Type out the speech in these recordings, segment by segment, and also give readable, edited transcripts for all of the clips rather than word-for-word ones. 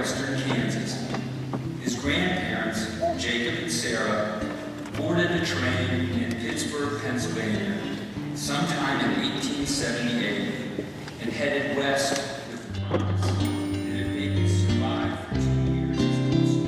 western Kansas. His grandparents, Jacob and Sarah, boarded a train in Pittsburgh, Pennsylvania, sometime in 1878, and headed west with the promise that if they could survive for 2 years as coasters.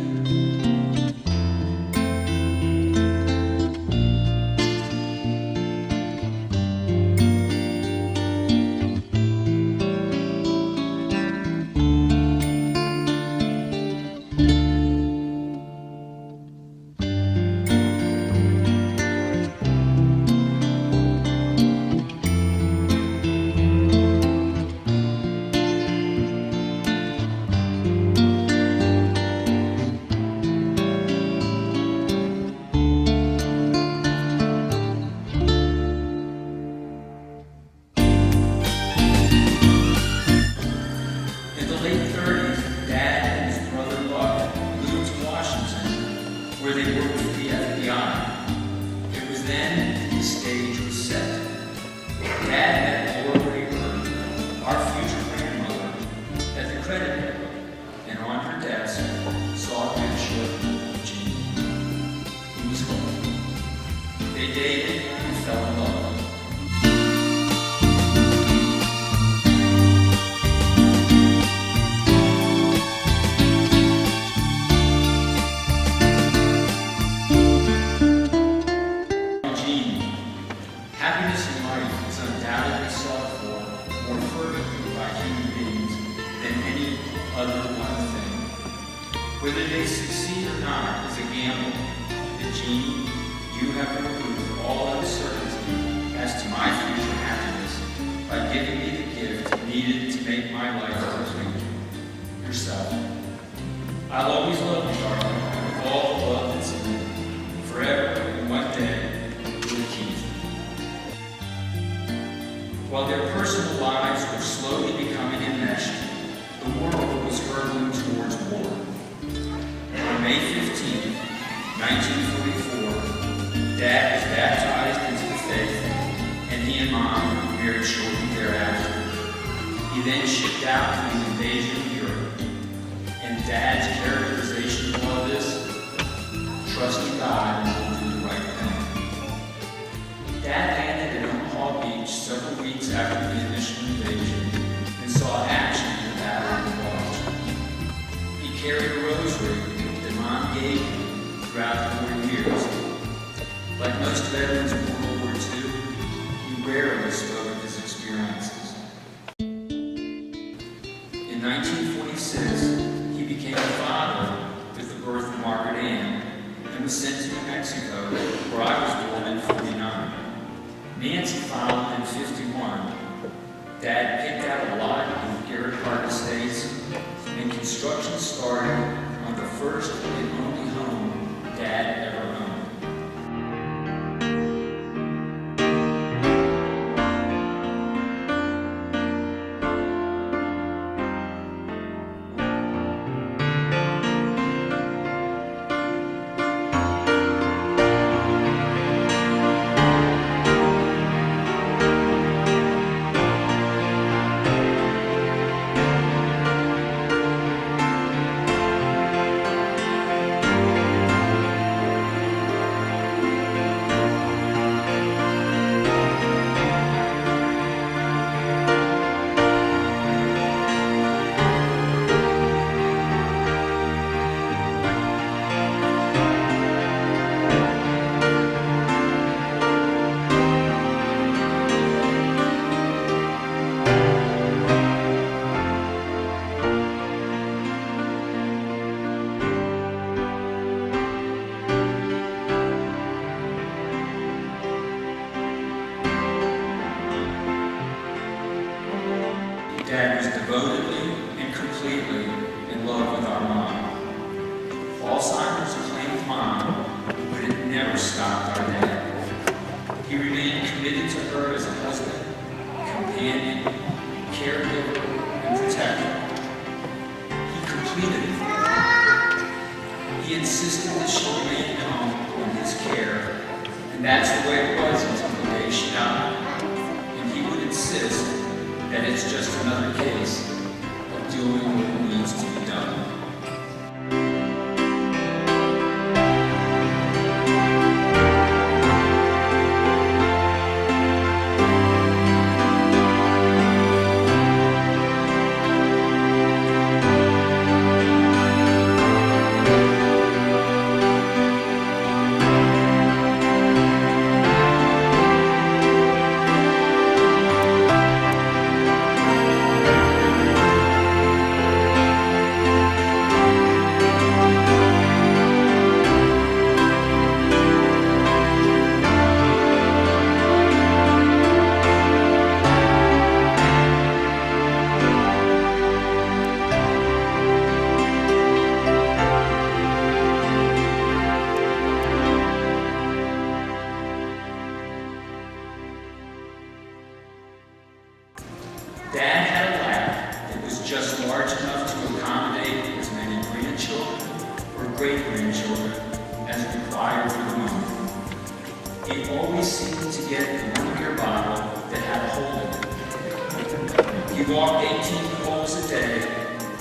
Where they worked with the FBI. It was then that the stage was set. Dad met Deborah, our future grandmother, at the credit bureau, and on her desk saw a picture of Jean. He was home. They dated and fell in love. Happiness in life is undoubtedly sought for more fervently by human beings than any other one thing. Whether they succeed or not is a gamble. But Jean, you have removed all uncertainty as to my future happiness by giving me the gift needed to make my life complete. Yourself. I'll always love you, darling, with all the love that's in me. Forever and one day. While their personal lives were slowly becoming enmeshed, the world was hurtling towards war. On May 15, 1944, Dad was baptized into the faith, and he and Mom were married shortly thereafter. He then shipped out to the invasion of Europe, and Dad's characterization of all this: trust in God and we'll do the right thing. Dad landed at Omaha Beach several weeks after the initial invasion and saw action in the Battle of the Bulge. He carried a rosary that Mom gave him throughout the 4 years. Like most veterans of World War II, he rarely spoke of his experiences. In 1946, he became a father with the birth of Margaret Ann and was sent to New Mexico, where I was born in 1949. Nancy followed in 1951. Dad picked out a lot in the Garrett Park Estates, and construction started on the first and only home Dad ever owned. Dad was devotedly and completely in love with our mom. Alzheimer's claimed Mom, but it never stopped our Dad. He remained committed to her as a husband, companion, caregiver, and protector. He completed it. He insisted that she remain home in his care, and that's the way it was until the day she died. And he would insist that it's just another case of doing what needs to be done. Dad had a lap that was just large enough to accommodate as many grandchildren or great-grandchildren as required for the moment. It always seemed to get the one beer bottle that had a hole in it. He walked 18 holes a day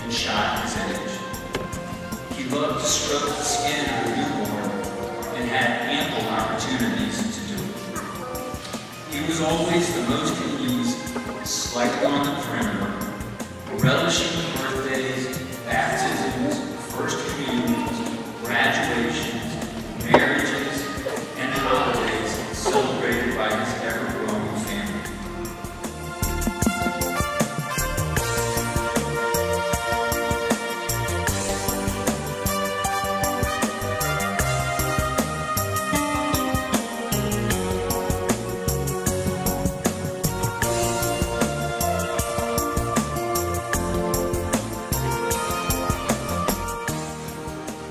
and shot his age. He loved to stroke the skin of a newborn and had ample opportunities to do it. He was always the most at ease, slightly on the perimeter, relishing birthdays, baptisms, first communions, graduations, marriages, and holidays celebrated by his ever-growing family.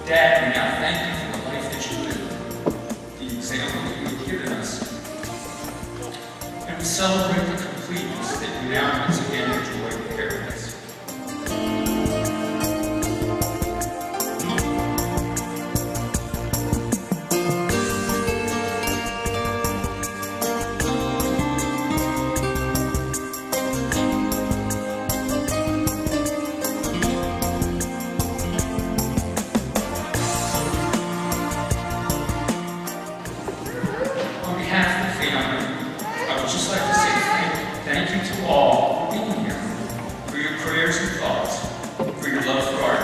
Dad, we now thank you for the life that you live, the example that you have given us, and we celebrate the completeness that you now once again enjoy in paradise. On behalf of the family, I would just like to say thank you to all for being here, for your prayers and thoughts, for your love for our